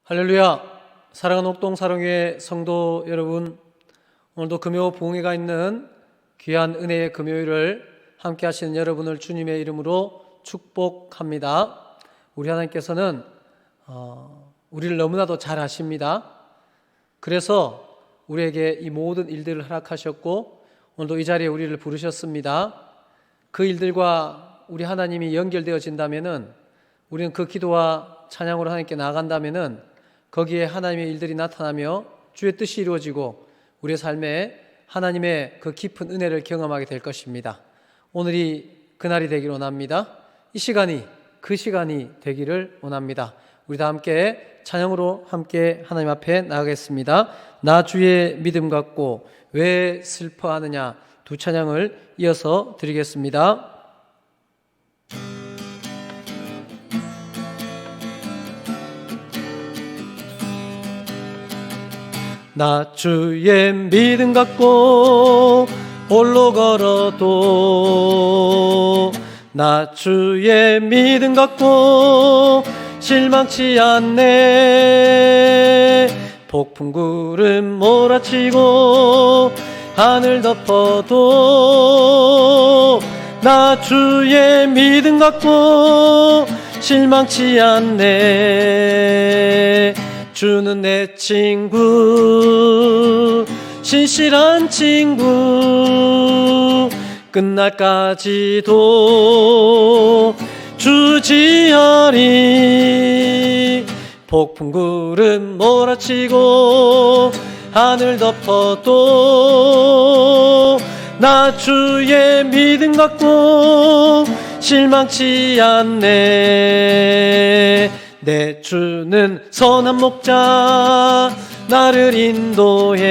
할렐루야. 사랑하는 옥동사랑교회 성도 여러분, 오늘도 금요 부흥회가 있는 귀한 은혜의 금요일을 함께 하시는 여러분을 주님의 이름으로 축복합니다. 우리 하나님께서는 우리를 너무나도 잘 아십니다. 그래서 우리에게 이 모든 일들을 허락하셨고 오늘도 이 자리에 우리를 부르셨습니다. 그 일들과 우리 하나님이 연결되어진다면은, 우리는 그 기도와 찬양으로 하나님께 나아간다면은 거기에 하나님의 일들이 나타나며 주의 뜻이 이루어지고 우리의 삶에 하나님의 그 깊은 은혜를 경험하게 될 것입니다. 오늘이 그날이 되기를 원합니다. 이 시간이 그 시간이 되기를 원합니다. 우리 다 함께 찬양으로 함께 하나님 앞에 나가겠습니다. 나 주의 믿음 갖고 왜 슬퍼하느냐, 두 찬양을 이어서 드리겠습니다. 나 주의 믿음 갖고 홀로 걸어도, 나 주의 믿음 갖고 실망치 않네. 폭풍 구름 몰아치고 하늘 덮어도 나 주의 믿음 갖고 실망치 않네. 주는 내 친구, 신실한 친구, 끝날까지도 주지하리. 폭풍 구름 몰아치고 하늘 덮어도 나 주의 믿음 갖고 실망치 않네. 내 주는 선한 목자, 나를 인도해.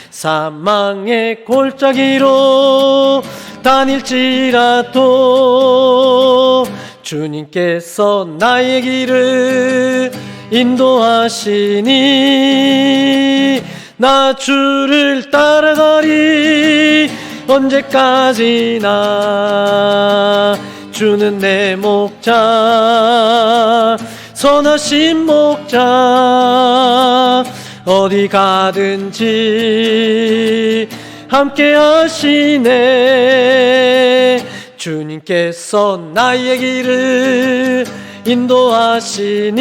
사망의 골짜기로 다닐지라도 주님께서 나의 길을 인도하시니 나 주를 따라가리. 언제까지나 주는 내 목자, 선하신 목자, 어디 가든지 함께 하시네. 주님께서 나의 길을 인도하시니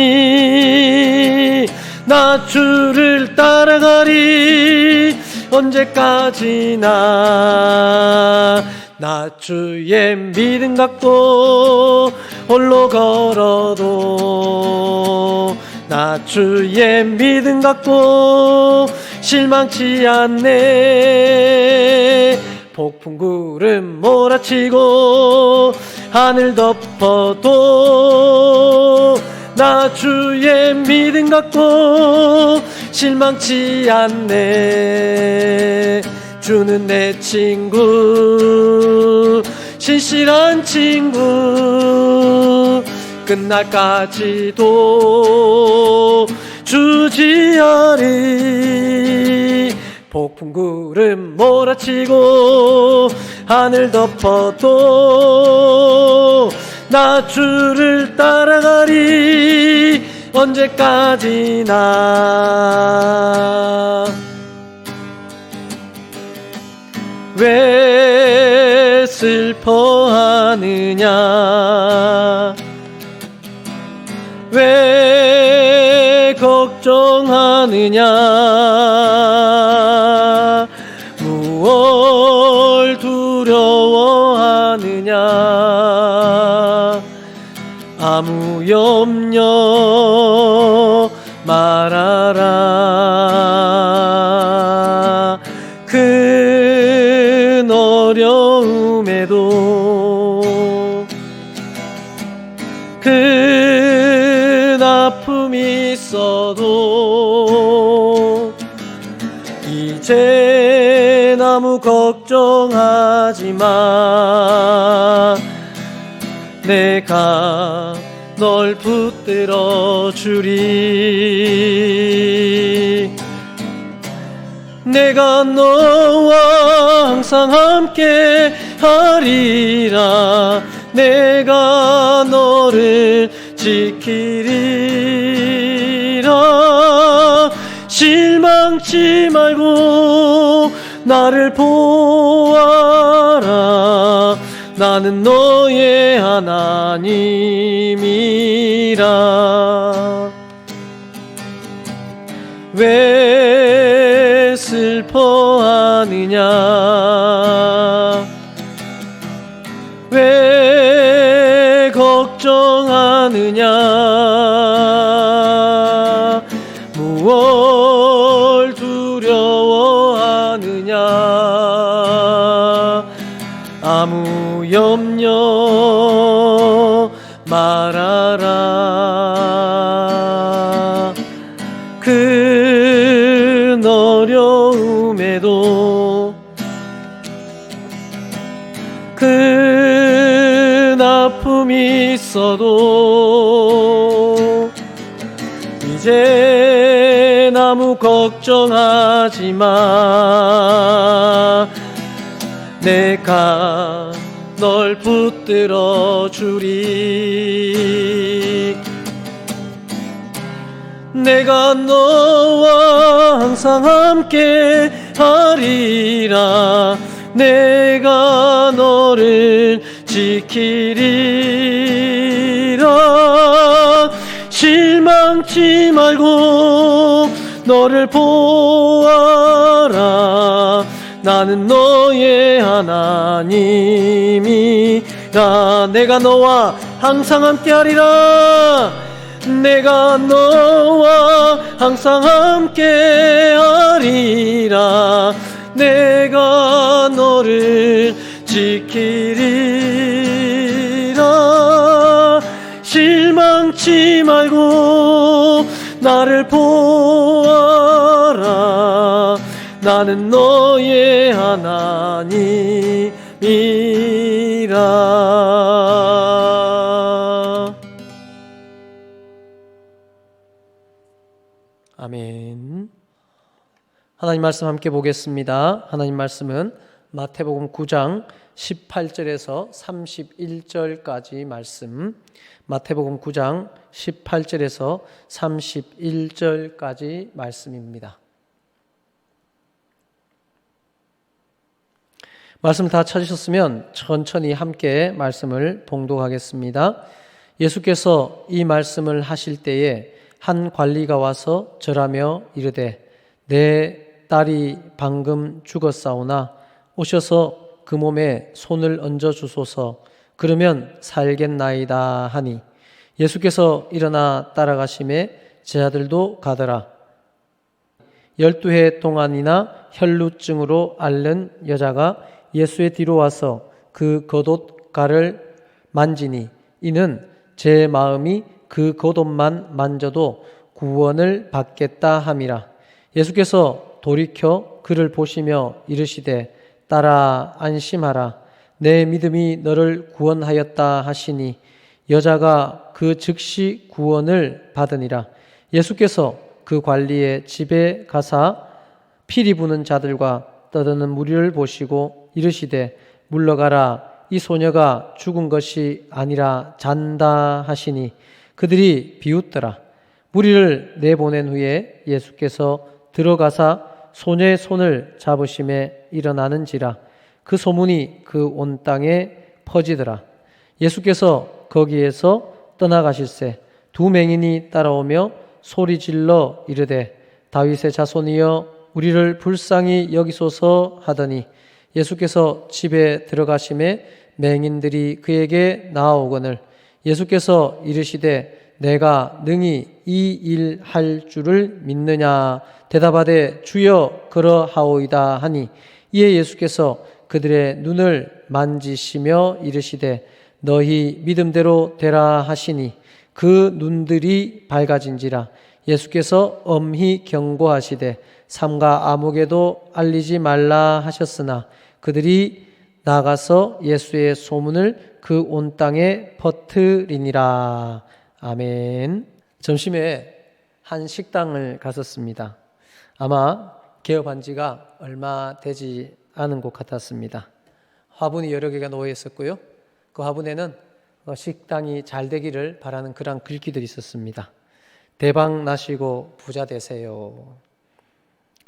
나 주를 따라가리. 언제까지나 나 주의 믿음 갖고 홀로 걸어도 나 주의 믿음 갖고 실망치 않네. 폭풍 구름 몰아치고 하늘 덮어도 나 주의 믿음 갖고 실망치 않네. 주는 내 친구, 신실한 친구, 끝날까지도 주지하리. 폭풍 구름 몰아치고 하늘 덮어도 나 주를 따라가리. 언제까지나. 왜 슬퍼하느냐, 왜 걱정하느냐, 무얼 두려워하느냐. 아무 염려 말아라. 큰 어려움에도, 큰 아픔이 있어도 이제 아무 걱정하지 마. 내가 널 붙들어 주리. 내가 너와 항상 함께 하리라. 내가 너를 지키리. 실망치 말고 나를 보아라. 나는 너의 하나님이라. 왜 슬퍼하느냐? 왜 걱정하느냐? 무얼 두려워하느냐? 아무 염려 말아라. 큰 어려움에도 큰 아픔이 있어도 이제 아무 걱정하지 마. 내가 널 붙들어 주리. 내가 너와 항상 함께 하리라. 내가 너를 지키리라. 실망치 말고 너를 보아라. 나는 너의 하나님이라. 내가 너와 항상 함께하리라. 내가 너와 항상 함께하리라. 내가 너를 지키리라. 실망치 말고 나를 보아라. 나는 너의 하나님이라. 아멘. 하나님 말씀 함께 보겠습니다. 하나님 말씀은 마태복음 9장 18절에서 31절까지 말씀, 마태복음 9장 18절에서 31절까지 말씀입니다. 말씀 다 찾으셨으면 천천히 함께 말씀을 봉독하겠습니다. 예수께서 이 말씀을 하실 때에 한 관리가 와서 절하며 이르되 내 딸이 방금 죽었사오나 오셔서 그 몸에 손을 얹어 주소서. 그러면 살겠나이다 하니 예수께서 일어나 따라가심에 제자들도 가더라. 12해 동안이나 혈루증으로 앓는 여자가 예수의 뒤로 와서 그 겉옷가를 만지니 이는 제 마음이 그 겉옷만 만져도 구원을 받겠다 함이라. 예수께서 돌이켜 그를 보시며 이르시되 딸아 안심하라. 내 믿음이 너를 구원하였다 하시니 여자가 그 즉시 구원을 받으니라. 예수께서 그 관리의 집에 가사 피리 부는 자들과 떠드는 무리를 보시고 이르시되 물러가라. 이 소녀가 죽은 것이 아니라 잔다 하시니 그들이 비웃더라. 무리를 내보낸 후에 예수께서 들어가사 소녀의 손을 잡으심에 일어나는지라. 그 소문이 그 온 땅에 퍼지더라. 예수께서 거기에서 떠나가실새 두 맹인이 따라오며 소리질러 이르되 다윗의 자손이여 우리를 불쌍히 여기소서 하더니 예수께서 집에 들어가심에 맹인들이 그에게 나아오거늘 예수께서 이르시되 내가 능히 이 일 할 줄을 믿느냐 대답하되 주여 그러하오이다 하니 이에 예수께서 그들의 눈을 만지시며 이르시되 너희 믿음대로 되라 하시니 그 눈들이 밝아진지라. 예수께서 엄히 경고하시되 삼가 아무개도 알리지 말라 하셨으나 그들이 나가서 예수의 소문을 그 온 땅에 퍼뜨리니라. 아멘. 점심에 한 식당을 갔었습니다. 아마 개업한 지가 얼마 되지 않은 것 같았습니다. 화분이 여러 개가 놓여 있었고요. 그 화분에는 식당이 잘 되기를 바라는 그런 글귀들이 있었습니다. 대박 나시고 부자 되세요.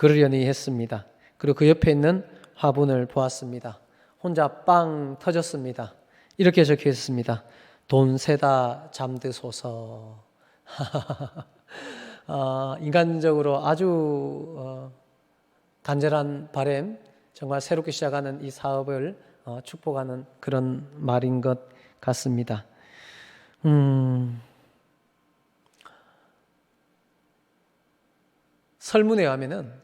그러려니 했습니다. 그리고 그 옆에 있는 화분을 보았습니다. 혼자 빵 터졌습니다. 이렇게 적혀 있습니다. 돈 세다 잠드소서. 인간적으로 아주 간절한 바람, 정말 새롭게 시작하는 이 사업을 축복하는 그런 말인 것 같습니다. 설문에 의하면은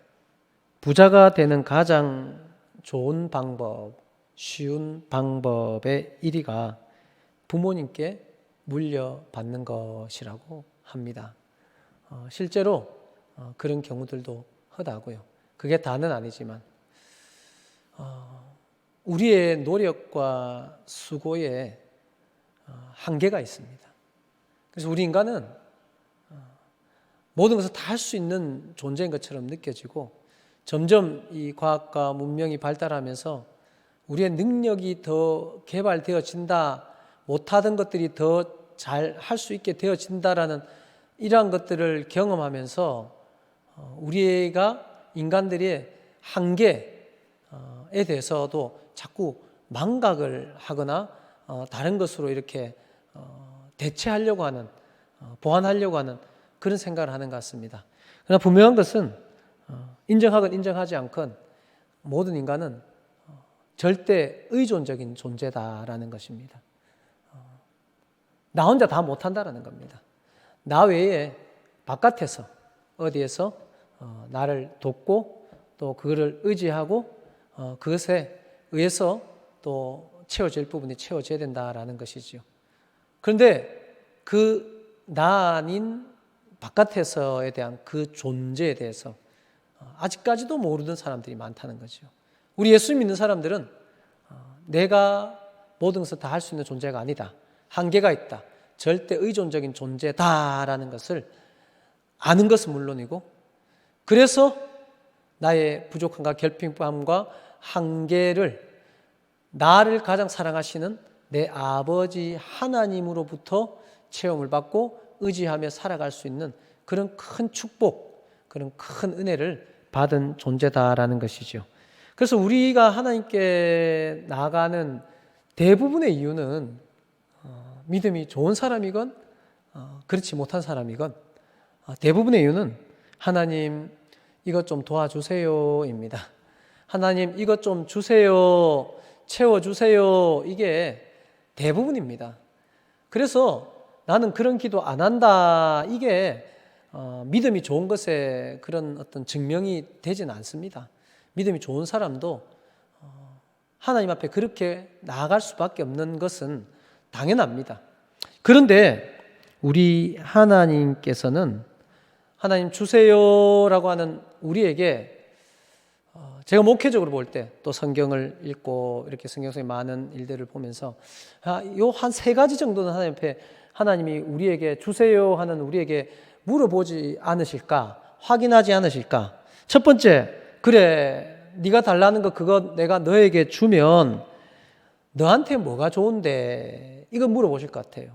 부자가 되는 가장 좋은 방법, 쉬운 방법의 1위가 부모님께 물려받는 것이라고 합니다. 실제로 그런 경우들도 허다하고요. 그게 다는 아니지만 우리의 노력과 수고에 한계가 있습니다. 그래서 우리 인간은 모든 것을 다 할 수 있는 존재인 것처럼 느껴지고 점점 이 과학과 문명이 발달하면서 우리의 능력이 더 개발되어진다, 못하던 것들이 더 잘 할 수 있게 되어진다라는 이러한 것들을 경험하면서 우리가 인간들의 한계에 대해서도 자꾸 망각을 하거나 다른 것으로 이렇게 대체하려고 하는, 보완하려고 하는 그런 생각을 하는 것 같습니다. 그러나 분명한 것은 인정하건 인정하지 않건 모든 인간은 절대 의존적인 존재다라는 것입니다. 나 혼자 다 못한다라는 겁니다. 나 외에 바깥에서 어디에서 나를 돕고 또 그거를 의지하고 그것에 의해서 또 채워질 부분이 채워져야 된다라는 것이지요. 그런데 그 나 아닌 바깥에서에 대한 그 존재에 대해서 아직까지도 모르는 사람들이 많다는 거죠. 우리 예수 믿는 사람들은 내가 모든 것을 다 할 수 있는 존재가 아니다. 한계가 있다. 절대 의존적인 존재다라는 것을 아는 것은 물론이고, 그래서 나의 부족함과 결핍함과 한계를 나를 가장 사랑하시는 내 아버지 하나님으로부터 체험을 받고 의지하며 살아갈 수 있는 그런 큰 축복, 그런 큰 은혜를 받은 존재다라는 것이죠. 그래서 우리가 하나님께 나아가는 대부분의 이유는 믿음이 좋은 사람이건 그렇지 못한 사람이건 대부분의 이유는 하나님 이것 좀 도와주세요입니다. 하나님 이것 좀 주세요, 채워주세요, 이게 대부분입니다. 그래서 나는 그런 기도 안 한다, 이게 믿음이 좋은 것에 그런 어떤 증명이 되지는 않습니다. 믿음이 좋은 사람도 하나님 앞에 그렇게 나아갈 수밖에 없는 것은 당연합니다. 그런데 우리 하나님께서는 하나님 주세요라고 하는 우리에게 제가 목회적으로 볼 때 또 성경을 읽고 이렇게 성경 속의 많은 일들을 보면서 요 한 3가지 정도는 하나님 앞에 하나님이 우리에게 주세요 하는 우리에게 물어보지 않으실까, 확인하지 않으실까. 첫 번째, 그래 네가 달라는 거 그거 내가 너에게 주면 너한테 뭐가 좋은데, 이거 물어보실 것 같아요.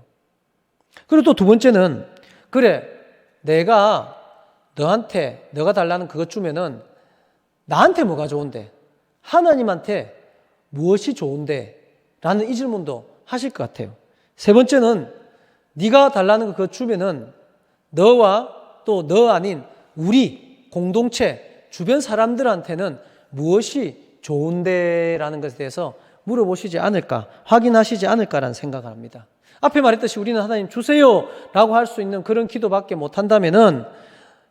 그리고 또 두 번째는 그래 내가 너한테 너가 달라는 그거 주면은 나한테 뭐가 좋은데, 하나님한테 무엇이 좋은데 라는 이 질문도 하실 것 같아요. 세 번째는 네가 달라는 거 그거 주면은 너와 또 너 아닌 우리 공동체 주변 사람들한테는 무엇이 좋은데 라는 것에 대해서 물어보시지 않을까, 확인하시지 않을까라는 생각을 합니다. 앞에 말했듯이 우리는 하나님 주세요 라고 할 수 있는 그런 기도밖에 못한다면은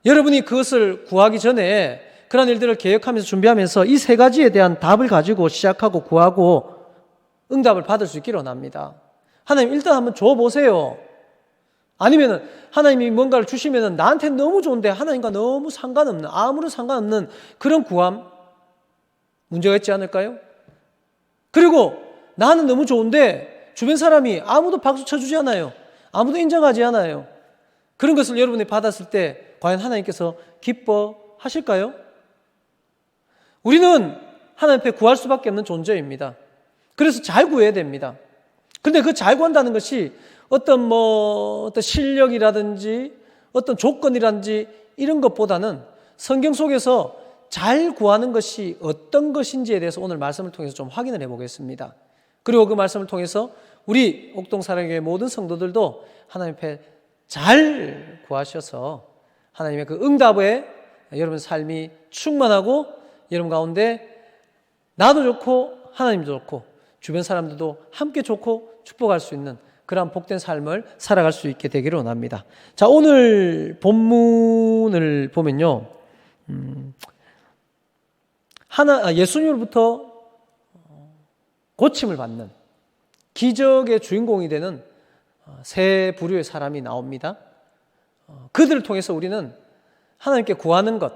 여러분이 그것을 구하기 전에 그런 일들을 계획하면서 준비하면서 이 3가지에 대한 답을 가지고 시작하고 구하고 응답을 받을 수 있기를 원합니다. 하나님 일단 한번 줘보세요. 아니면은 하나님이 뭔가를 주시면은 나한테 너무 좋은데 하나님과 너무 상관없는, 아무런 상관없는 그런 구함, 문제가 있지 않을까요? 그리고 나는 너무 좋은데 주변 사람이 아무도 박수 쳐주지 않아요. 아무도 인정하지 않아요. 그런 것을 여러분이 받았을 때 과연 하나님께서 기뻐하실까요? 우리는 하나님 앞에 구할 수밖에 없는 존재입니다. 그래서 잘 구해야 됩니다. 그런데 그 잘 구한다는 것이 어떤 실력이라든지 어떤 조건이라든지 이런 것보다는 성경 속에서 잘 구하는 것이 어떤 것인지에 대해서 오늘 말씀을 통해서 좀 확인을 해보겠습니다. 그리고 그 말씀을 통해서 우리 옥동사랑교회 모든 성도들도 하나님 앞에 잘 구하셔서 하나님의 그 응답에 여러분 삶이 충만하고 여러분 가운데 나도 좋고 하나님도 좋고 주변 사람들도 함께 좋고 축복할 수 있는 그러한 복된 삶을 살아갈 수 있게 되기를 원합니다. 자, 오늘 본문을 보면요, 예수님으로부터 고침을 받는 기적의 주인공이 되는 세 부류의 사람이 나옵니다. 그들을 통해서 우리는 하나님께 구하는 것,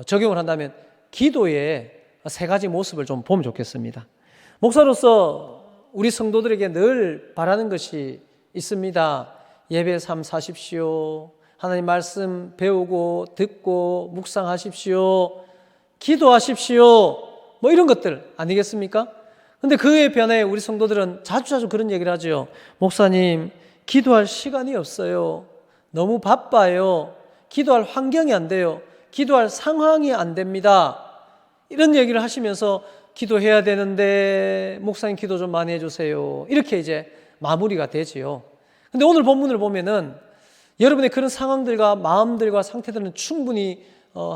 적용을 한다면 기도의 세 가지 모습을 좀 보면 좋겠습니다. 목사로서 우리 성도들에게 늘 바라는 것이 있습니다. 예배 삶 사십시오. 하나님 말씀 배우고 듣고 묵상하십시오. 기도하십시오. 이런 것들 아니겠습니까? 근데 그에 변해 우리 성도들은 자주 그런 얘기를 하죠. 목사님, 기도할 시간이 없어요. 너무 바빠요. 기도할 환경이 안 돼요. 기도할 상황이 안 됩니다. 이런 얘기를 하시면서 기도해야 되는데 목사님 기도 좀 많이 해주세요. 이렇게 이제 마무리가 되지요. 근데 오늘 본문을 보면은 여러분의 그런 상황들과 마음들과 상태들은 충분히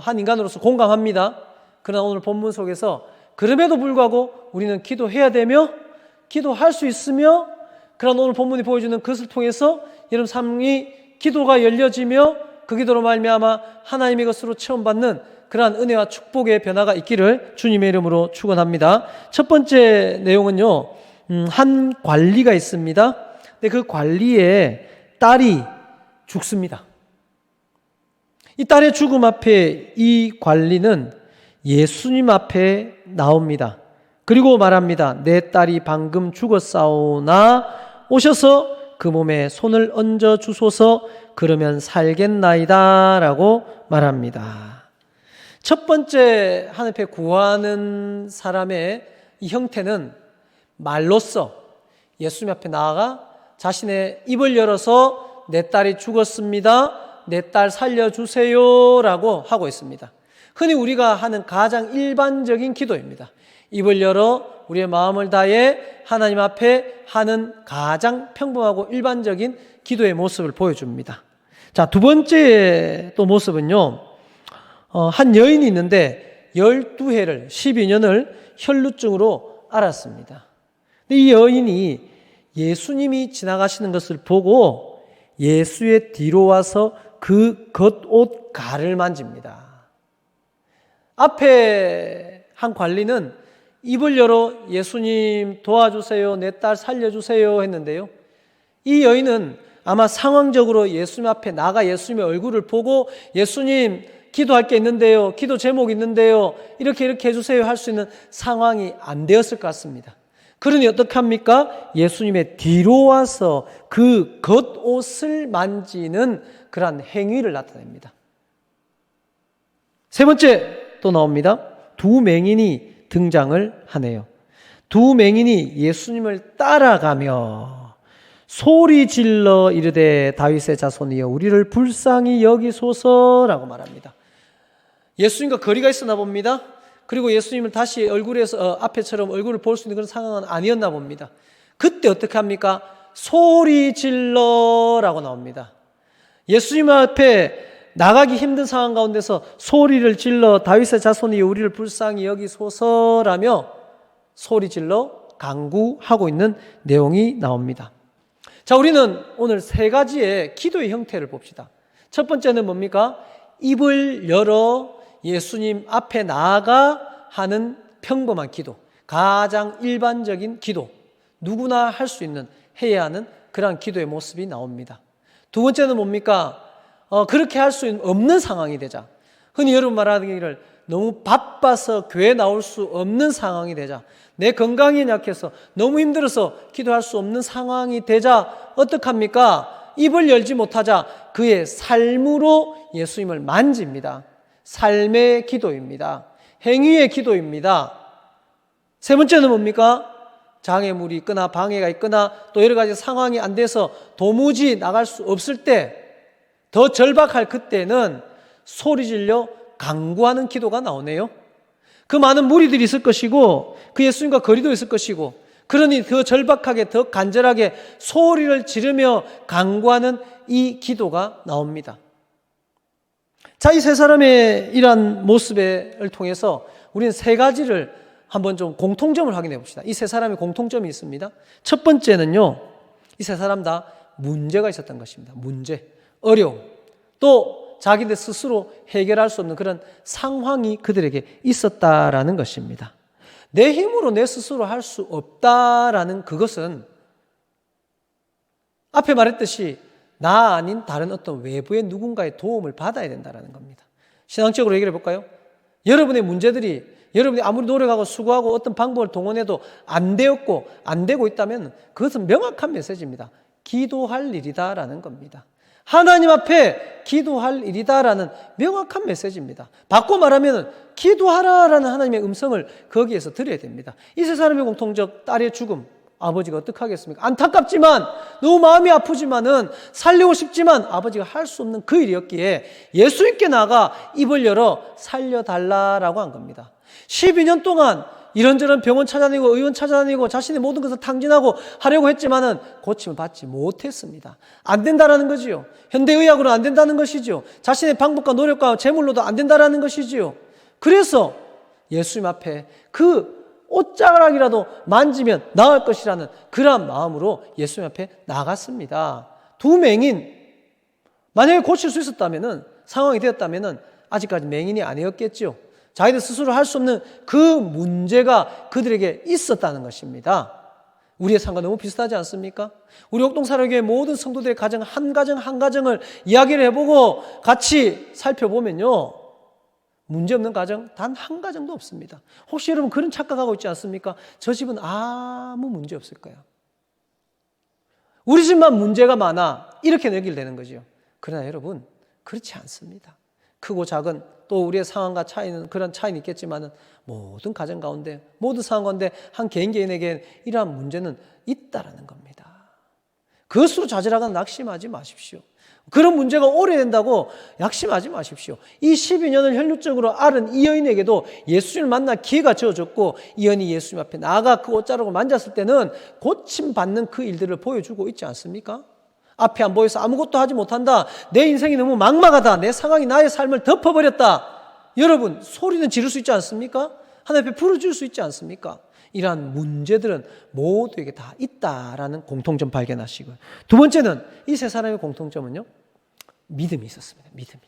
한 인간으로서 공감합니다. 그러나 오늘 본문 속에서 그럼에도 불구하고 우리는 기도해야 되며 기도할 수 있으며 그런 오늘 본문이 보여주는 것을 통해서 여러분 삶이 기도가 열려지며 그 기도로 말미암아 하나님의 것으로 체험받는 그러한 은혜와 축복의 변화가 있기를 주님의 이름으로 축원합니다. 첫 번째 내용은요, 한 관리가 있습니다. 근데 그 관리의 딸이 죽습니다. 이 딸의 죽음 앞에 이 관리는 예수님 앞에 나옵니다. 그리고 말합니다. 내 딸이 방금 죽었사오나 오셔서 그 몸에 손을 얹어 주소서. 그러면 살겠나이다 라고 말합니다. 첫 번째 하나님 앞에 구하는 사람의 이 형태는 말로써 예수님 앞에 나아가 자신의 입을 열어서 내 딸이 죽었습니다. 내 딸 살려주세요 라고 하고 있습니다. 흔히 우리가 하는 가장 일반적인 기도입니다. 입을 열어 우리의 마음을 다해 하나님 앞에 하는 가장 평범하고 일반적인 기도의 모습을 보여줍니다. 자, 두 번째 또 모습은요, 한 여인이 있는데 12해를 12년을 혈루증으로 앓았습니다. 이 여인이 예수님이 지나가시는 것을 보고 예수의 뒤로 와서 그 겉옷 가를 만집니다. 앞에 한 관리는 입을 열어 예수님 도와주세요, 내 딸 살려주세요 했는데요, 이 여인은 아마 상황적으로 예수님 앞에 나가 예수님의 얼굴을 보고 예수님 기도할 게 있는데요, 기도 제목이 있는데요, 이렇게 해주세요 할 수 있는 상황이 안 되었을 것 같습니다. 그러니 어떻게 합니까? 예수님의 뒤로 와서 그 겉옷을 만지는 그러한 행위를 나타냅니다. 세 번째 또 나옵니다. 두 맹인이 등장을 하네요. 두 맹인이 예수님을 따라가며 소리 질러 이르되 다윗의 자손이여 우리를 불쌍히 여기소서라고 말합니다. 예수님과 거리가 있었나 봅니다. 그리고 예수님을 다시 얼굴에서 앞에처럼 얼굴을 볼 수 있는 그런 상황은 아니었나 봅니다. 그때 어떻게 합니까? 소리 질러라고 나옵니다. 예수님 앞에 나가기 힘든 상황 가운데서 소리를 질러 다윗의 자손이 우리를 불쌍히 여기소서라며 소리 질러 간구하고 있는 내용이 나옵니다. 자, 우리는 오늘 세 가지의 기도의 형태를 봅시다. 첫 번째는 뭡니까? 입을 열어 예수님 앞에 나아가 하는 평범한 기도, 가장 일반적인 기도, 누구나 할 수 있는, 해야 하는 그러한 기도의 모습이 나옵니다. 두 번째는 뭡니까? 그렇게 할 수 없는 상황이 되자, 흔히 여러분 말하기를 너무 바빠서 교회 나올 수 없는 상황이 되자, 내 건강이 약해서 너무 힘들어서 기도할 수 없는 상황이 되자 어떡합니까? 입을 열지 못하자 그의 삶으로 예수님을 만집니다. 삶의 기도입니다. 행위의 기도입니다. 세 번째는 뭡니까? 장애물이 있거나 방해가 있거나 또 여러 가지 상황이 안 돼서 도무지 나갈 수 없을 때, 더 절박할 그때는 소리 질려 간구하는 기도가 나오네요. 그 많은 무리들이 있을 것이고 그 예수님과 거리도 있을 것이고 그러니 더 절박하게 더 간절하게 소리를 지르며 간구하는 이 기도가 나옵니다. 자, 이 세 사람의 이러한 모습을 통해서 우리는 세 가지를 한번 좀 공통점을 확인해 봅시다. 이 세 사람의 공통점이 있습니다. 첫 번째는요, 이 세 사람 다 문제가 있었던 것입니다. 문제, 어려움, 또 자기들 스스로 해결할 수 없는 그런 상황이 그들에게 있었다라는 것입니다. 내 힘으로 내 스스로 할 수 없다라는 그것은 앞에 말했듯이 나 아닌 다른 어떤 외부의 누군가의 도움을 받아야 된다는 겁니다. 신앙적으로 얘기를 해볼까요? 여러분의 문제들이 여러분이 아무리 노력하고 수고하고 어떤 방법을 동원해도 안 되었고 안 되고 있다면 그것은 명확한 메시지입니다. 기도할 일이다라는 겁니다. 하나님 앞에 기도할 일이다라는 명확한 메시지입니다. 바꿔 말하면 기도하라라는 하나님의 음성을 거기에서 들어야 됩니다. 이 세 사람의 공통적 딸의 죽음, 아버지가 어떻게 하겠습니까? 안타깝지만 너무 마음이 아프지만은 살리고 싶지만 아버지가 할 수 없는 그 일이었기에 예수님께 나가 입을 열어 살려달라라고 한 겁니다. 12년 동안 이런저런 병원 찾아다니고 의원 찾아다니고 자신의 모든 것을 탕진하고 하려고 했지만은 고침을 받지 못했습니다. 안 된다라는 거지요. 현대의학으로는 안 된다는 것이지요. 자신의 방법과 노력과 재물로도 안 된다라는 것이지요. 그래서 예수님 앞에 그 옷자락이라도 만지면 나을 것이라는 그러한 마음으로 예수님 앞에 나갔습니다. 두 맹인, 만약에 고칠 수 있었다면은, 상황이 되었다면은 아직까지 맹인이 아니었겠죠. 자기들 스스로 할 수 없는 그 문제가 그들에게 있었다는 것입니다. 우리의 삶과 너무 비슷하지 않습니까? 우리 옥동사랑교회 모든 성도들의 가정 한 가정을 이야기를 해보고 같이 살펴보면요, 문제없는 가정 단 한 가정도 없습니다. 혹시 여러분 그런 착각하고 있지 않습니까? 저 집은 아무 문제 없을 거야. 우리 집만 문제가 많아. 이렇게 여기게 되는 거죠. 그러나 여러분 그렇지 않습니다. 크고 작은 또 우리의 상황과 차이는 그런 차이는 있겠지만은 모든 가정 가운데 모든 상황 가운데 한 개인에게 이러한 문제는 있다라는 겁니다. 그것으로 자질하거나 낙심하지 마십시오. 그런 문제가 오래된다고 약심하지 마십시오. 이 12년을 혈육적으로 앓은 이 여인에게도 예수님을 만날 기회가 주어졌고 이 여인이 예수님 앞에 나아가 그 옷자락을 만졌을 때는 고침받는 그 일들을 보여주고 있지 않습니까? 앞이 안 보여서 아무것도 하지 못한다. 내 인생이 너무 막막하다. 내 상황이 나의 삶을 덮어버렸다. 여러분 소리는 지를 수 있지 않습니까? 하나님 앞에 부르짖을 수 있지 않습니까? 이러한 문제들은 모두에게 다 있다라는 공통점 발견하시고요. 두 번째는 이 세 사람의 공통점은요, 믿음이 있었습니다. 믿음이.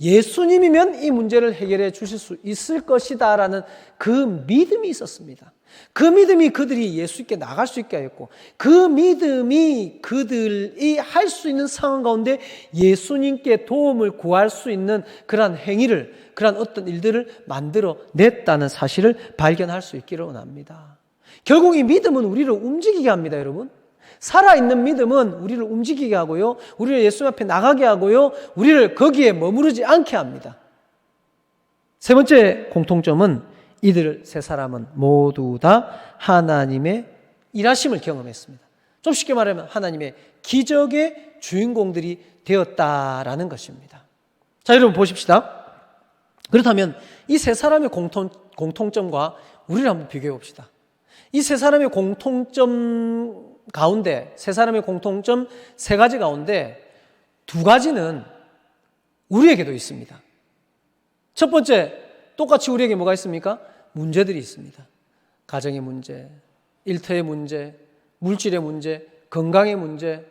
예수님이면 이 문제를 해결해 주실 수 있을 것이다라는 그 믿음이 있었습니다. 그 믿음이 그들이 예수님께 나갈 수 있게 하였고 그 믿음이 그들이 할 수 있는 상황 가운데 예수님께 도움을 구할 수 있는 그러한 행위를, 그러한 어떤 일들을 만들어 냈다는 사실을 발견할 수 있기를 원합니다. 결국 이 믿음은 우리를 움직이게 합니다, 여러분. 살아있는 믿음은 우리를 움직이게 하고요, 우리를 예수님 앞에 나가게 하고요, 우리를 거기에 머무르지 않게 합니다. 세 번째 공통점은 이들 세 사람은 모두 다 하나님의 일하심을 경험했습니다. 좀 쉽게 말하면 하나님의 기적의 주인공들이 되었다라는 것입니다. 자, 여러분 보십시다. 그렇다면 이 세 사람의 공통점과 우리를 한번 비교해 봅시다. 이 세 사람의 공통점 가운데, 세 사람의 공통점 세 가지 가운데 두 가지는 우리에게도 있습니다. 첫 번째, 똑같이 우리에게 뭐가 있습니까? 문제들이 있습니다. 가정의 문제, 일터의 문제, 물질의 문제, 건강의 문제,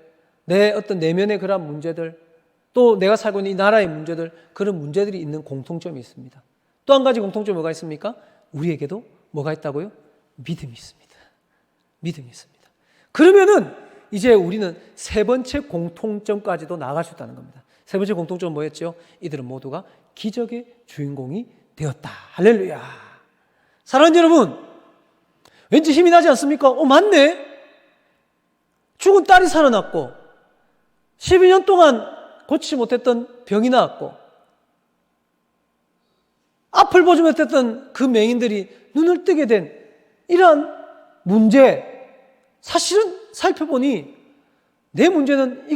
내 어떤 내면의 그런 문제들, 또 내가 살고 있는 이 나라의 문제들, 그런 문제들이 있는 공통점이 있습니다. 또 한 가지 공통점이 뭐가 있습니까? 우리에게도 뭐가 있다고요? 믿음이 있습니다. 믿음이 있습니다. 그러면은 이제 우리는 세 번째 공통점까지도 나아갈 수 있다는 겁니다. 세 번째 공통점은 뭐였죠? 이들은 모두가 기적의 주인공이 되었다. 할렐루야. 사랑하는 여러분, 왠지 힘이 나지 않습니까? 맞네. 죽은 딸이 살아났고 12년 동안 고치지 못했던 병이 나았고 앞을 보지 못했던 그 맹인들이 눈을 뜨게 된 이러한 문제, 사실은 살펴보니 내 문제는 이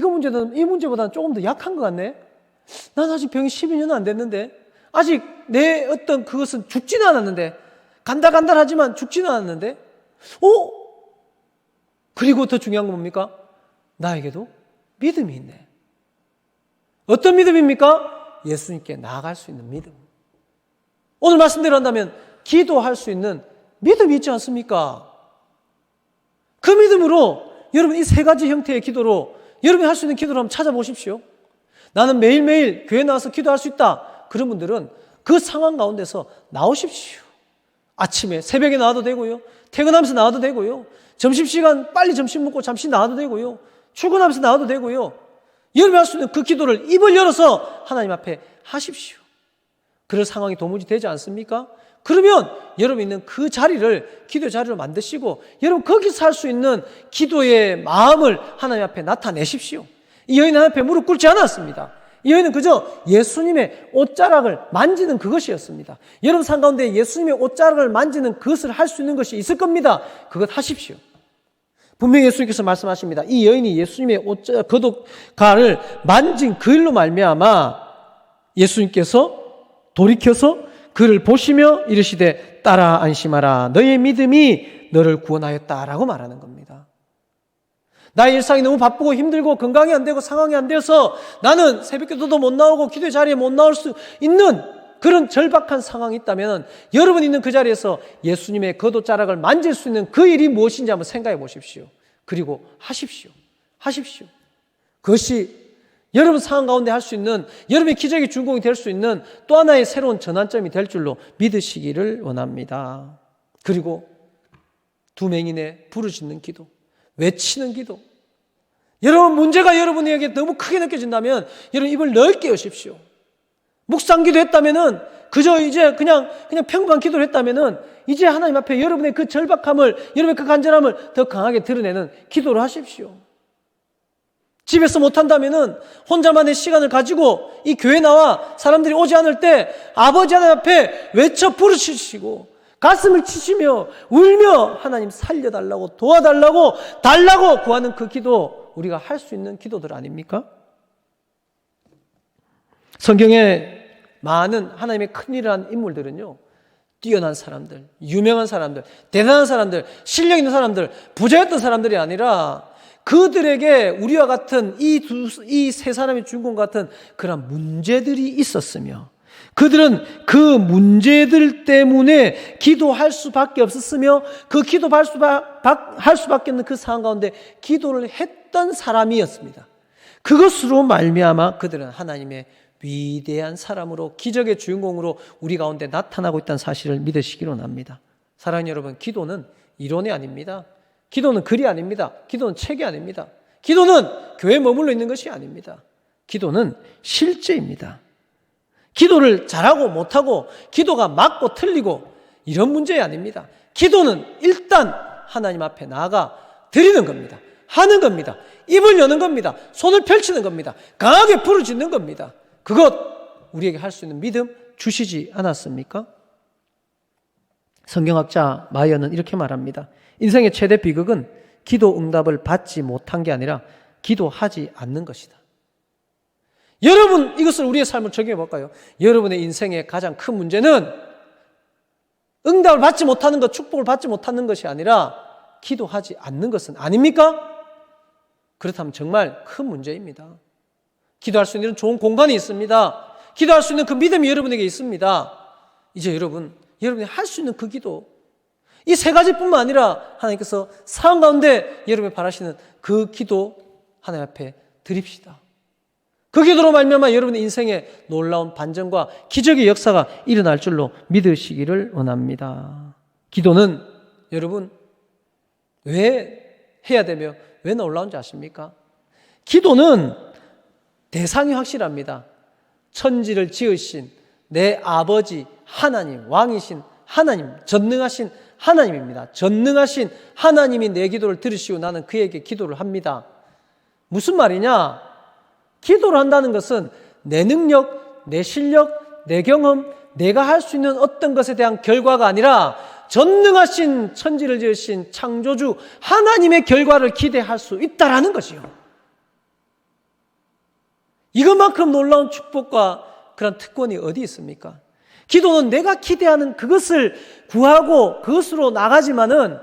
문제보다는 조금 더 약한 것 같네. 난 아직 병이 12년은 안 됐는데, 아직 내 어떤 그것은 죽지는 않았는데, 간달간달하지만 죽지는 않았는데, 그리고 더 중요한 건 뭡니까? 나에게도 믿음이 있네. 어떤 믿음입니까? 예수님께 나아갈 수 있는 믿음. 오늘 말씀대로 한다면 기도할 수 있는 믿음이 있지 않습니까? 그 믿음으로 여러분 이 세 가지 형태의 기도로 여러분이 할 수 있는 기도를 한번 찾아보십시오. 나는 매일매일 교회 나와서 기도할 수 있다. 그런 분들은 그 상황 가운데서 나오십시오. 아침에 새벽에 나와도 되고요. 퇴근하면서 나와도 되고요. 점심시간 빨리 점심 먹고 잠시 나와도 되고요. 출근하면서 나와도 되고요. 여러분이 할 수 있는 그 기도를 입을 열어서 하나님 앞에 하십시오. 그럴 상황이 도무지 되지 않습니까? 그러면 여러분 있는 그 자리를 기도의 자리로 만드시고 여러분 거기서 할 수 있는 기도의 마음을 하나님 앞에 나타내십시오. 이 여인은 하나님 앞에 무릎 꿇지 않았습니다. 이 여인은 그저 예수님의 옷자락을 만지는 그것이었습니다. 여러분 삶 가운데 예수님의 옷자락을 만지는 그것을 할 수 있는 것이 있을 겁니다. 그것 하십시오. 분명히 예수님께서 말씀하십니다. 이 여인이 예수님의 겉옷가를 만진 그 일로 말미암아 예수님께서 돌이켜서 그를 보시며 이르시되 따라 안심하라. 너의 믿음이 너를 구원하였다라고 말하는 겁니다. 나의 일상이 너무 바쁘고 힘들고 건강이 안 되고 상황이 안 되어서 나는 새벽기도도 못 나오고 기도의 자리에 못 나올 수 있는 그런 절박한 상황이 있다면 여러분 있는 그 자리에서 예수님의 겉옷자락을 만질 수 있는 그 일이 무엇인지 한번 생각해 보십시오. 그리고 하십시오. 그것이 여러분 상황 가운데 할 수 있는 여러분의 기적의 주인공이 될 수 있는 또 하나의 새로운 전환점이 될 줄로 믿으시기를 원합니다. 그리고 두 맹인의 부르짖는 기도, 외치는 기도. 여러분 문제가 여러분에게 너무 크게 느껴진다면 여러분 입을 넓게 여십시오. 묵상 기도했다면은 그저 이제 그냥 평범한 기도를 했다면은 이제 하나님 앞에 여러분의 그 절박함을 여러분의 그 간절함을 더 강하게 드러내는 기도를 하십시오. 집에서 못한다면은 혼자만의 시간을 가지고 이 교회 나와 사람들이 오지 않을 때 아버지 하나님 앞에 외쳐 부르짖으시고 가슴을 치시며 울며 하나님 살려달라고 도와달라고 달라고 구하는 그 기도 우리가 할 수 있는 기도들 아닙니까? 성경에 많은 하나님의 큰일을 한 인물들은요 뛰어난 사람들, 유명한 사람들, 대단한 사람들, 실력 있는 사람들, 부자였던 사람들이 아니라 그들에게 우리와 같은 이 세 사람의 주인공 같은 그런 문제들이 있었으며 그들은 그 문제들 때문에 기도할 수밖에 없었으며 그 기도할 수밖에 없는 그 상황 가운데 기도를 했던 사람이었습니다. 그것으로 말미암아 그들은 하나님의 위대한 사람으로 기적의 주인공으로 우리 가운데 나타나고 있다는 사실을 믿으시기 원합니다. 사랑하는 여러분, 기도는 이론이 아닙니다. 기도는 글이 아닙니다. 기도는 책이 아닙니다. 기도는 교회에 머물러 있는 것이 아닙니다. 기도는 실제입니다. 기도를 잘하고 못하고 기도가 맞고 틀리고 이런 문제 아닙니다. 기도는 일단 하나님 앞에 나아가 드리는 겁니다. 하는 겁니다. 입을 여는 겁니다. 손을 펼치는 겁니다. 강하게 부르짖는 겁니다. 그것 우리에게 할 수 있는 믿음 주시지 않았습니까? 성경학자 마이어는 이렇게 말합니다. 인생의 최대 비극은 기도 응답을 받지 못한 게 아니라 기도하지 않는 것이다. 여러분 이것을 우리의 삶을 적용해 볼까요? 여러분의 인생의 가장 큰 문제는 응답을 받지 못하는 것, 축복을 받지 못하는 것이 아니라 기도하지 않는 것은 아닙니까? 그렇다면 정말 큰 문제입니다. 기도할 수 있는 좋은 공간이 있습니다. 기도할 수 있는 그 믿음이 여러분에게 있습니다. 이제 여러분이 할 수 있는 그 기도, 이 세 가지뿐만 아니라 하나님께서 상황 가운데 여러분이 바라시는 그 기도 하나님 앞에 드립시다. 그 기도로 말미암아 여러분의 인생에 놀라운 반전과 기적의 역사가 일어날 줄로 믿으시기를 원합니다. 기도는 여러분 왜 해야 되며 왜 놀라운지 아십니까? 기도는 대상이 확실합니다. 천지를 지으신 내 아버지 하나님, 왕이신 하나님, 전능하신 하나님입니다. 전능하신 하나님이 내 기도를 들으시고 나는 그에게 기도를 합니다. 무슨 말이냐? 기도를 한다는 것은 내 능력, 내 실력, 내 경험, 내가 할 수 있는 어떤 것에 대한 결과가 아니라 전능하신 천지를 지으신 창조주 하나님의 결과를 기대할 수 있다라는 것이요. 이것만큼 놀라운 축복과 그런 특권이 어디 있습니까? 기도는 내가 기대하는 그것을 구하고 그것으로 나가지만은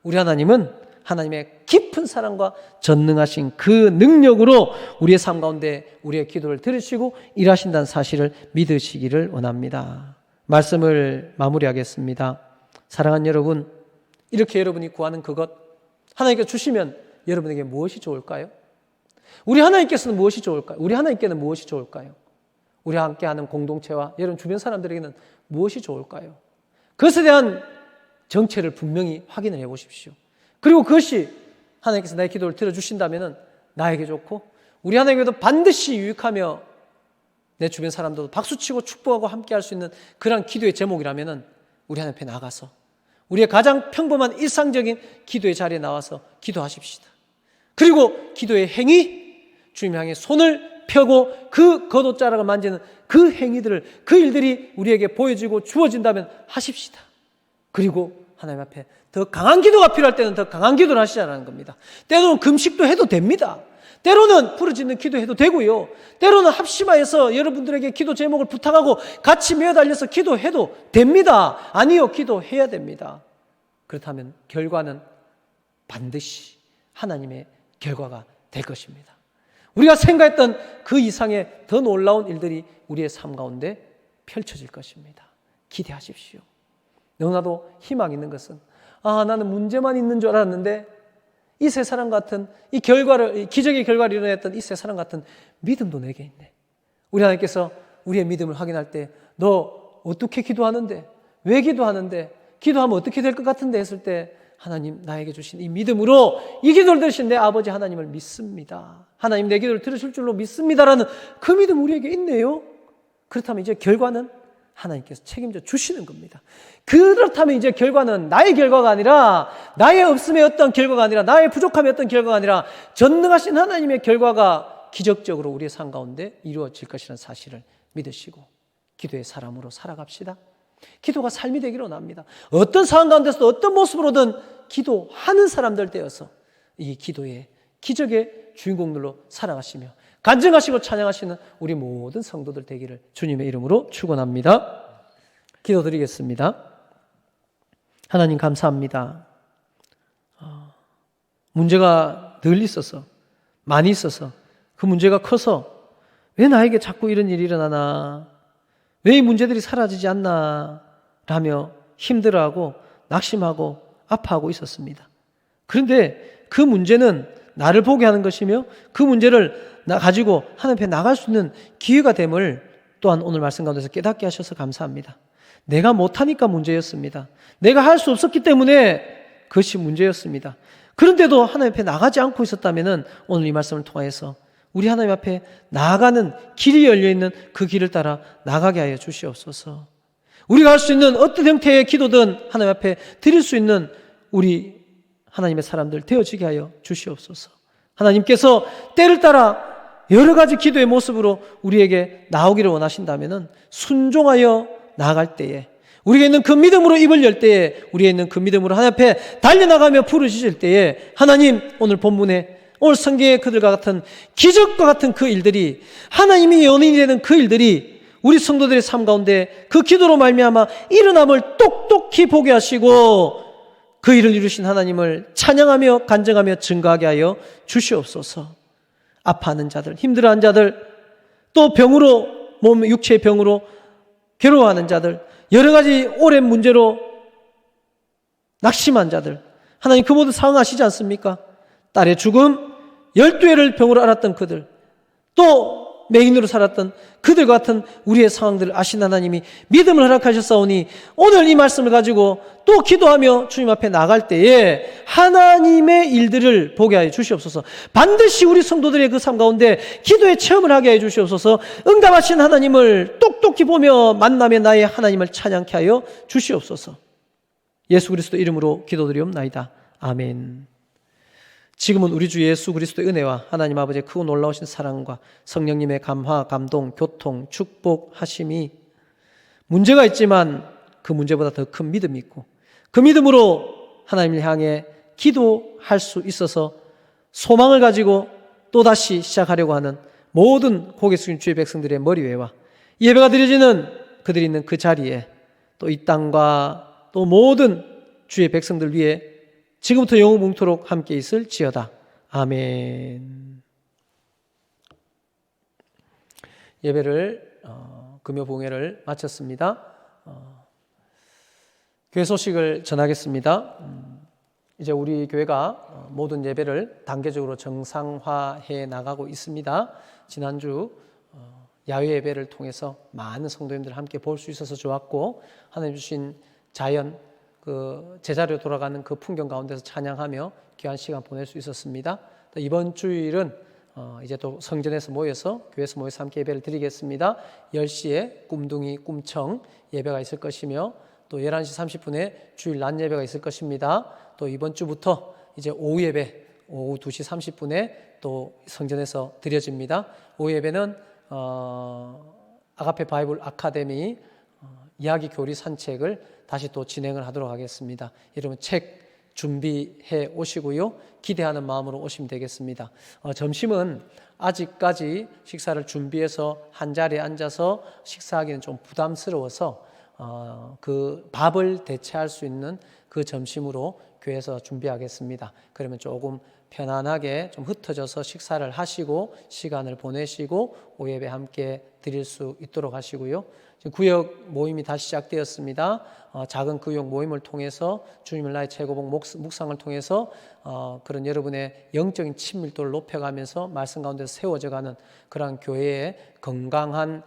우리 하나님은 하나님의 깊은 사랑과 전능하신 그 능력으로 우리의 삶 가운데 우리의 기도를 들으시고 일하신다는 사실을 믿으시기를 원합니다. 말씀을 마무리하겠습니다. 사랑하는 여러분, 이렇게 여러분이 구하는 그것 하나님께서 주시면 여러분에게 무엇이 좋을까요? 우리 하나님께서는 무엇이 좋을까요? 우리 하나님께는 무엇이 좋을까요? 우리와 함께하는 공동체와 여러분 주변 사람들에게는 무엇이 좋을까요? 그것에 대한 정체를 분명히 확인을 해보십시오. 그리고 그것이 하나님께서 나의 기도를 들어주신다면 나에게 좋고 우리 하나님께도 반드시 유익하며 내 주변 사람들도 박수치고 축복하고 함께할 수 있는 그런 기도의 제목이라면 우리 하나님 앞에 나가서 우리의 가장 평범한 일상적인 기도의 자리에 나와서 기도하십시다. 그리고 기도의 행위, 주님 향해 손을 펴고 그 겉옷자락을 만지는 그 행위들을, 그 일들이 우리에게 보여지고 주어진다면 하십시다. 그리고 하나님 앞에 더 강한 기도가 필요할 때는 더 강한 기도를 하시자는 겁니다. 때로는 금식도 해도 됩니다. 때로는 부르짖는 기도해도 되고요. 때로는 합심하여서 여러분들에게 기도 제목을 부탁하고 같이 매어달려서 기도해도 됩니다. 아니요, 기도해야 됩니다. 그렇다면 결과는 반드시 하나님의 결과가 될 것입니다. 우리가 생각했던 그 이상의 더 놀라운 일들이 우리의 삶 가운데 펼쳐질 것입니다. 기대하십시오. 너무나도 희망 있는 것은 나는 문제만 있는 줄 알았는데 이 세 사람 같은 이 기적의 결과를 이뤄냈던 이 세 사람 같은 믿음도 내게 있네. 우리 하나님께서 우리의 믿음을 확인할 때 너 어떻게 기도하는데? 왜 기도하는데? 기도하면 어떻게 될 것 같은데? 했을 때 하나님 나에게 주신 이 믿음으로 이 기도를 들으신 내 아버지 하나님을 믿습니다. 하나님 내 기도를 들으실 줄로 믿습니다라는 그 믿음 우리에게 있네요. 그렇다면 이제 결과는 하나님께서 책임져 주시는 겁니다. 그렇다면 이제 결과는 나의 결과가 아니라 나의 없음의 어떤 결과가 아니라 나의 부족함의 어떤 결과가 아니라 전능하신 하나님의 결과가 기적적으로 우리의 삶 가운데 이루어질 것이라는 사실을 믿으시고 기도의 사람으로 살아갑시다. 기도가 삶이 되기를 원합니다. 어떤 상황 가운데서도 어떤 모습으로든 기도하는 사람들 되어서 이 기도의 기적의 주인공들로 살아가시며 간증하시고 찬양하시는 우리 모든 성도들 되기를 주님의 이름으로 축원합니다. 기도드리겠습니다. 하나님 감사합니다. 문제가 늘 있어서 많이 있어서 그 문제가 커서 왜 나에게 자꾸 이런 일이 일어나나, 왜 이 문제들이 사라지지 않나 라며 힘들어하고 낙심하고 아파하고 있었습니다. 그런데 그 문제는 나를 보게 하는 것이며 그 문제를 가지고 하나님 앞에 나갈 수 있는 기회가 됨을 또한 오늘 말씀 가운데서 깨닫게 하셔서 감사합니다. 내가 못하니까 문제였습니다. 내가 할 수 없었기 때문에 그것이 문제였습니다. 그런데도 하나님 앞에 나가지 않고 있었다면 오늘 이 말씀을 통해서 우리 하나님 앞에 나아가는 길이 열려있는 그 길을 따라 나가게 하여 주시옵소서. 우리가 할 수 있는 어떤 형태의 기도든 하나님 앞에 드릴 수 있는 우리 하나님의 사람들 되어지게 하여 주시옵소서. 하나님께서 때를 따라 여러 가지 기도의 모습으로 우리에게 나오기를 원하신다면 순종하여 나아갈 때에, 우리가 있는 그 믿음으로 입을 열 때에, 우리가 있는 그 믿음으로 하나님 앞에 달려나가며 부르짖을 때에 하나님 오늘 본문에 오늘 성경의 그들과 같은 기적과 같은 그 일들이, 하나님이 연인이 되는 그 일들이 우리 성도들의 삶 가운데 그 기도로 말미암아 일어남을 똑똑히 보게 하시고 그 일을 이루신 하나님을 찬양하며 간증하며 증거하게 하여 주시옵소서. 아파하는 자들, 힘들어하는 자들, 또 병으로, 몸 육체의 병으로 괴로워하는 자들, 여러 가지 오랜 문제로 낙심한 자들, 하나님 그 모두 상응하시지 않습니까? 딸의 죽음, 12해를 병으로 앓았던 그들, 또 맹인으로 살았던 그들 같은 우리의 상황들을 아신 하나님이 믿음을 허락하셨사오니 오늘 이 말씀을 가지고 또 기도하며 주님 앞에 나갈 때에 하나님의 일들을 보게 하여 주시옵소서. 반드시 우리 성도들의 그 삶 가운데 기도의 체험을 하게 하여 주시옵소서. 응답하신 하나님을 똑똑히 보며 만나며 나의 하나님을 찬양케 하여 주시옵소서. 예수 그리스도 이름으로 기도드리옵나이다. 아멘. 지금은 우리 주 예수 그리스도의 은혜와 하나님 아버지의 크고 놀라우신 사랑과 성령님의 감화, 감동, 교통, 축복하심이 문제가 있지만 그 문제보다 더 큰 믿음이 있고 그 믿음으로 하나님을 향해 기도할 수 있어서 소망을 가지고 또다시 시작하려고 하는 모든 고개 숙인 주의 백성들의 머리 위와 예배가 드려지는 그들이 있는 그 자리에 또 이 땅과 또 모든 주의 백성들 위해 지금부터 영원토록 함께 있을지어다. 아멘. 예배를 금요 봉회를 마쳤습니다. 교회 소식을 전하겠습니다. 이제 우리 교회가 모든 예배를 단계적으로 정상화해 나가고 있습니다. 지난주 야외 예배를 통해서 많은 성도님들 함께 볼 수 있어서 좋았고, 하나님 주신 자연 그 제자리로 돌아가는 그 풍경 가운데서 찬양하며 귀한 시간 보낼 수 있었습니다. 이번 주일은 이제 또 성전에서 모여서 교회에서 모여서 함께 예배를 드리겠습니다. 10시에 꿈둥이 꿈청 예배가 있을 것이며 또 11시 30분에 주일 낮 예배가 있을 것입니다. 또 이번 주부터 이제 오후 예배 오후 2시 30분에 또 성전에서 드려집니다. 오후 예배는 아가페 바이블 아카데미 이야기 교리 산책을 다시 또 진행을 하도록 하겠습니다. 여러분 책 준비해 오시고요. 기대하는 마음으로 오시면 되겠습니다. 점심은 아직까지 식사를 준비해서 한 자리에 앉아서 식사하기는 좀 부담스러워서 그 밥을 대체할 수 있는 그 점심으로 교회에서 준비하겠습니다. 그러면 조금 편안하게 좀 흩어져서 식사를 하시고 시간을 보내시고 오예배 함께 드릴 수 있도록 하시고요. 지금 구역 모임이 다시 시작되었습니다. 작은 구역 모임을 통해서 주님을 나의 최고봉 묵상을 통해서 그런 여러분의 영적인 친밀도를 높여가면서 말씀 가운데서 세워져가는 그런 교회의 건강한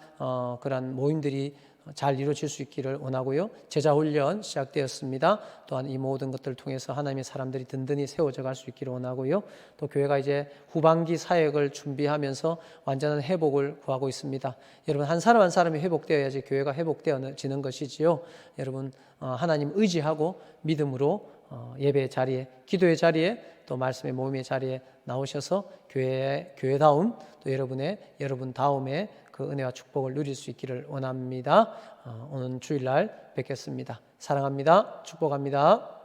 그런 모임들이 잘 이루어질 수 있기를 원하고요. 제자훈련 시작되었습니다. 또한 이 모든 것들을 통해서 하나님의 사람들이 든든히 세워져 갈 수 있기를 원하고요. 또 교회가 이제 후반기 사역을 준비하면서 완전한 회복을 구하고 있습니다. 여러분 한 사람 한 사람이 회복되어야지 교회가 회복되어지는 것이지요. 여러분 하나님 의지하고 믿음으로 예배의 자리에, 기도의 자리에, 또 말씀의 모임의 자리에 나오셔서 교회다움, 또 여러분 다음에 그 은혜와 축복을 누릴 수 있기를 원합니다. 오늘 주일날 뵙겠습니다. 사랑합니다. 축복합니다.